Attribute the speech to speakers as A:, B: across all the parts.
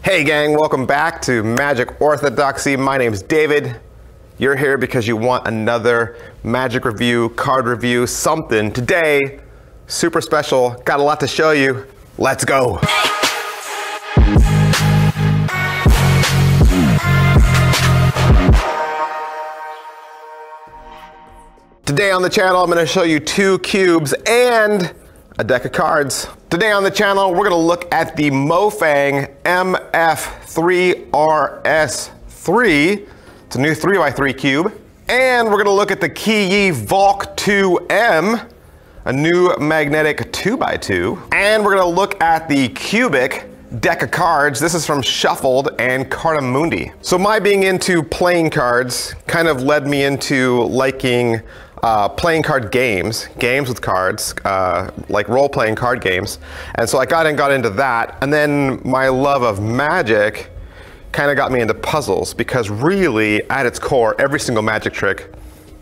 A: Hey gang, welcome back to Magic Orthodoxy. My name's David. You're here because you want another Magic review, card review, something. Today, super special, got a lot to show you. Let's go. Today on the channel, I'm gonna show you 2 cubes and a deck of cards. Today on the channel, we're gonna look at the Mofang MF3RS3. It's a new 3x3 cube. And we're gonna look at the QiYi Valk 2M, a new magnetic 2x2. And we're gonna look at the QuBIK deck of cards. This is from Shuffled and Cardamundi. So my being into playing cards kind of led me into liking playing card games with cards, like role-playing card games. And so I got into that. And then my love of Magic kind of got me into puzzles, because really at its core, every single Magic trick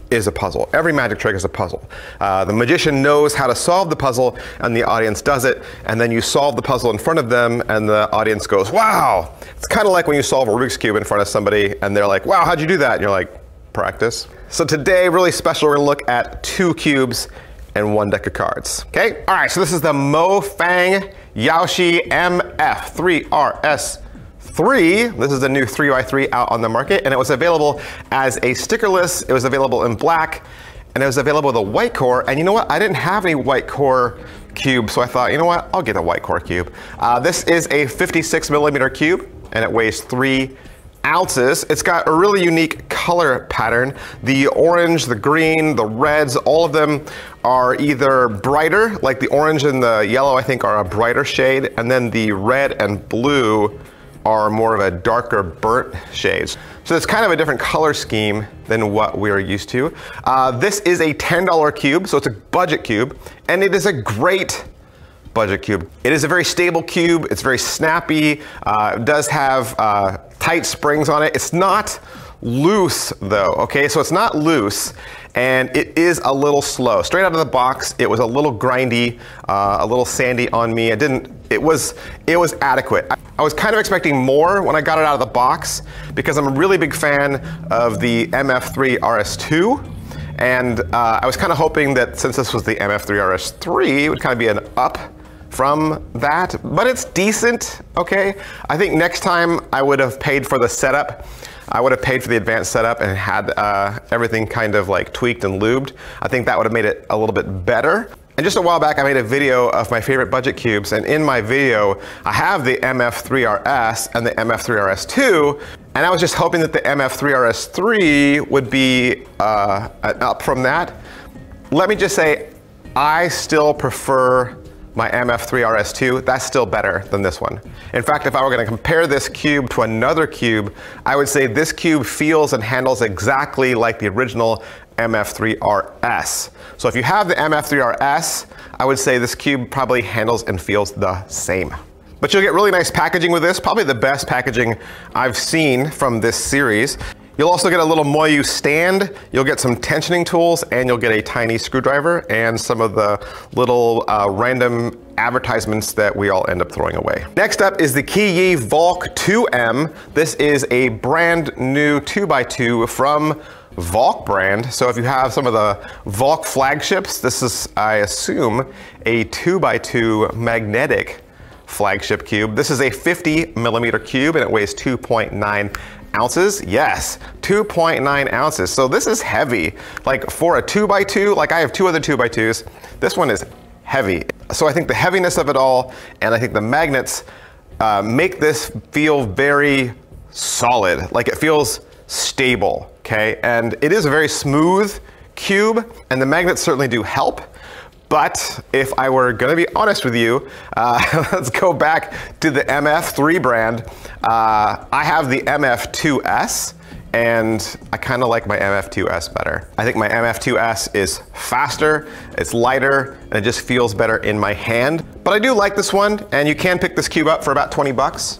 A: is a puzzle. Every Magic trick is a puzzle. The magician knows how to solve the puzzle and the audience does it, and then you solve the puzzle in front of them and the audience goes, wow. It's kind of like when you solve a Rubik's Cube in front of somebody and they're like, wow, how'd you do that? And you're like, practice. So today, really special, we're gonna look at 2 cubes and 1 deck of cards, okay? All right, so this is the Mofang Yaoshi MF3RS3. This is the new 3x3 out on the market, and it was available as a stickerless, it was available in black, and it was available with a white core. And you know what? I didn't have any white core cube, so I thought, you know what? I'll get a white core cube. This is a 56mm cube, and it weighs 3 ounces. It's got a really unique color pattern. The orange, the green, the reds, all of them are either brighter, like the orange and the yellow I think are a brighter shade, and then the red and blue are more of a darker burnt shades. So it's kind of a different color scheme than what we're used to. This is a $10 cube, so it's a budget cube, and it is a great budget cube. It is a very stable cube. It's very snappy. It does have tight springs on it. It's not loose though, okay? So it's not loose, and it is a little slow. Straight out of the box, it was a little grindy, a little sandy on me. It was adequate. I was kind of expecting more when I got it out of the box, because I'm a really big fan of the MF3RS2. And I was kind of hoping that since this was the MF3RS3, it would kind of be an up from that, but it's decent, okay? I think next time I would have paid for the setup. I would have paid for the advanced setup and had everything kind of like tweaked and lubed. I think that would have made it a little bit better. And just a while back, I made a video of my favorite budget cubes, and in my video, I have the MF3RS and the MF3RS2, and I was just hoping that the MF3RS3 would be an up from that. Let me just say, I still prefer my MF3RS2. That's still better than this one. In fact, if I were going to compare this cube to another cube, I would say this cube feels and handles exactly like the original MF3RS. So if you have the MF3RS, I would say this cube probably handles and feels the same. But you'll get really nice packaging with this, probably the best packaging I've seen from this series. You'll also get a little Moyu stand, you'll get some tensioning tools, and you'll get a tiny screwdriver and some of the little random advertisements that we all end up throwing away. Next up is the QiYi Valk 2M. This is a brand new 2x2 from Valk brand. So if you have some of the Valk flagships, this is, I assume, a 2x2 magnetic flagship cube. This is a 50mm cube, and it weighs 2.9 ounces. Yes, 2.9 ounces. So this is heavy. Like for a 2x2, like I have 2 other 2x2s, this one is heavy. So I think the heaviness of it all, and I think the magnets make this feel very solid. Like it feels stable, okay? And it is a very smooth cube, and the magnets certainly do help. But if I were gonna be honest with you, let's go back to the MF3 brand. I have the MF2S, and I kind of like my MF2S better. I think my MF2S is faster, it's lighter, and it just feels better in my hand. But I do like this one, and you can pick this cube up for about 20 bucks.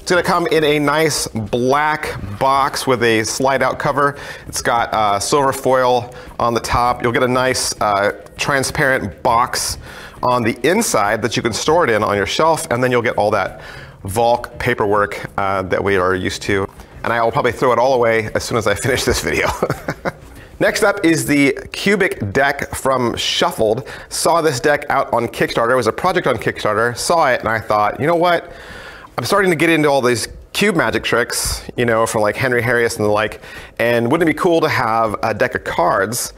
A: It's gonna come in a nice black box with a slide out cover. It's got silver foil on the top. You'll get a nice transparent box on the inside that you can store it in on your shelf, and then you'll get all that Valk paperwork that we are used to. And I will probably throw it all away as soon as I finish this video. Next up is the QuBIK deck from Shuffled. Saw this deck out on Kickstarter. It was a project on Kickstarter. Saw it and I thought, you know what? I'm starting to get into all these cube magic tricks, you know, from like Henry Harris and the like. And wouldn't it be cool to have a deck of cards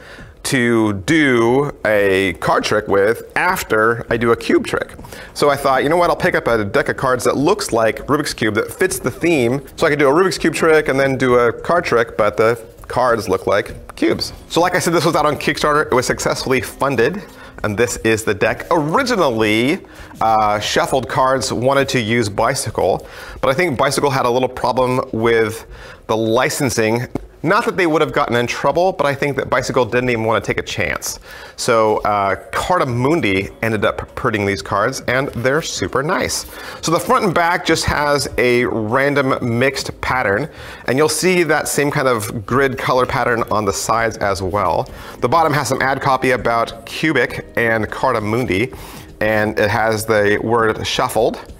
A: to do a card trick with after I do a cube trick? So I thought, you know what, I'll pick up a deck of cards that looks like Rubik's Cube, that fits the theme. So I could do a Rubik's Cube trick and then do a card trick, but the cards look like cubes. So like I said, this was out on Kickstarter. It was successfully funded. And this is the deck. Originally, Shuffled Cards wanted to use Bicycle, but I think Bicycle had a little problem with the licensing. Not that they would have gotten in trouble, but I think that Bicycle didn't even want to take a chance. So Cardamundi ended up printing these cards, and they're super nice. So the front and back just has a random mixed pattern, and you'll see that same kind of grid color pattern on the sides as well. The bottom has some ad copy about QuBIK and Cardamundi, and it has the word Shuffled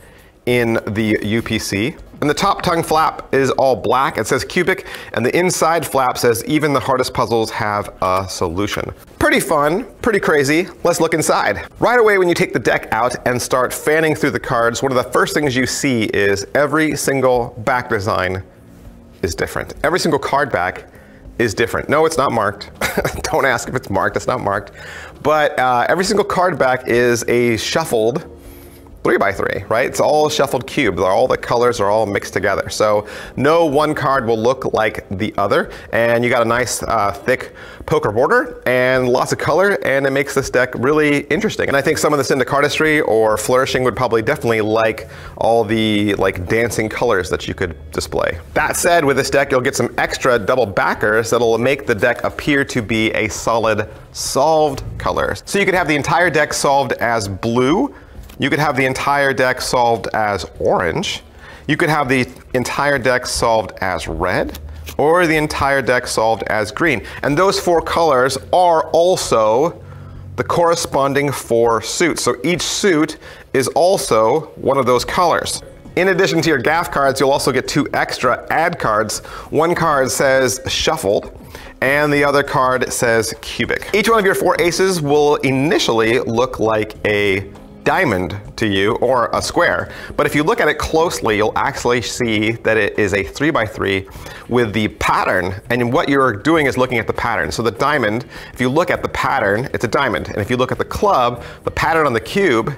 A: in the UPC. And the top tongue flap is all black. It says QuBIK, and the inside flap says even the hardest puzzles have a solution. Pretty fun, pretty crazy. Let's look inside. Right away when you take the deck out and start fanning through the cards, one of the first things you see is every single back design is different. Every single card back is different. No, it's not marked. Don't ask if it's marked, it's not marked. But every single card back is a shuffled 3x3, right? It's all shuffled cube. All the colors are all mixed together. So no one card will look like the other. And you got a nice thick poker border and lots of color, and it makes this deck really interesting. And I think someone that's into cardistry or flourishing would probably definitely like all the like dancing colors that you could display. That said, with this deck, you'll get some extra double backers that'll make the deck appear to be a solid solved color. So you could have the entire deck solved as blue. You could have the entire deck solved as orange. You could have the entire deck solved as red, or the entire deck solved as green. And those four colors are also the corresponding four suits. So each suit is also one of those colors. In addition to your gaff cards, you'll also get two extra ad cards. One card says Shuffled, and the other card says QuBIK. Each one of your four aces will initially look like a diamond to you, or a square. But if you look at it closely, you'll actually see that it is a 3x3 with the pattern, and what you're doing is looking at the pattern. So the diamond, if you look at the pattern, it's a diamond. And if you look at the club, the pattern on the cube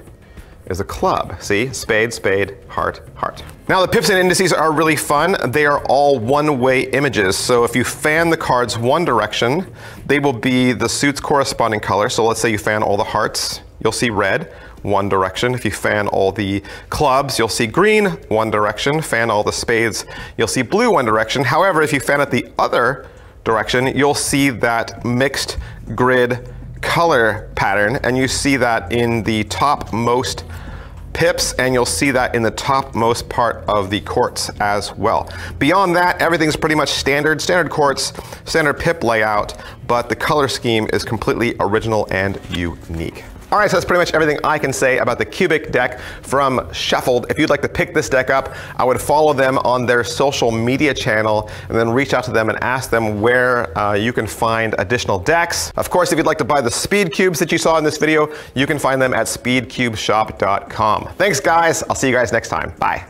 A: is a club. See, spade, spade, heart, heart. Now the pips and indices are really fun. They are all one-way images. So if you fan the cards one direction, they will be the suit's corresponding color. So let's say you fan all the hearts, you'll see red, one direction. If you fan all the clubs, you'll see green, one direction. Fan all the spades, you'll see blue, one direction. However, if you fan it the other direction, you'll see that mixed grid color pattern, and you see that in the topmost pips, and you'll see that in the topmost part of the courts as well. Beyond that, everything's pretty much standard courts, standard pip layout, but the color scheme is completely original and unique. All right, so that's pretty much everything I can say about the QuBIK deck from Shuffled. If you'd like to pick this deck up, I would follow them on their social media channel and then reach out to them and ask them where you can find additional decks. Of course, if you'd like to buy the speed cubes that you saw in this video, you can find them at speedcubeshop.com. Thanks, guys. I'll see you guys next time. Bye.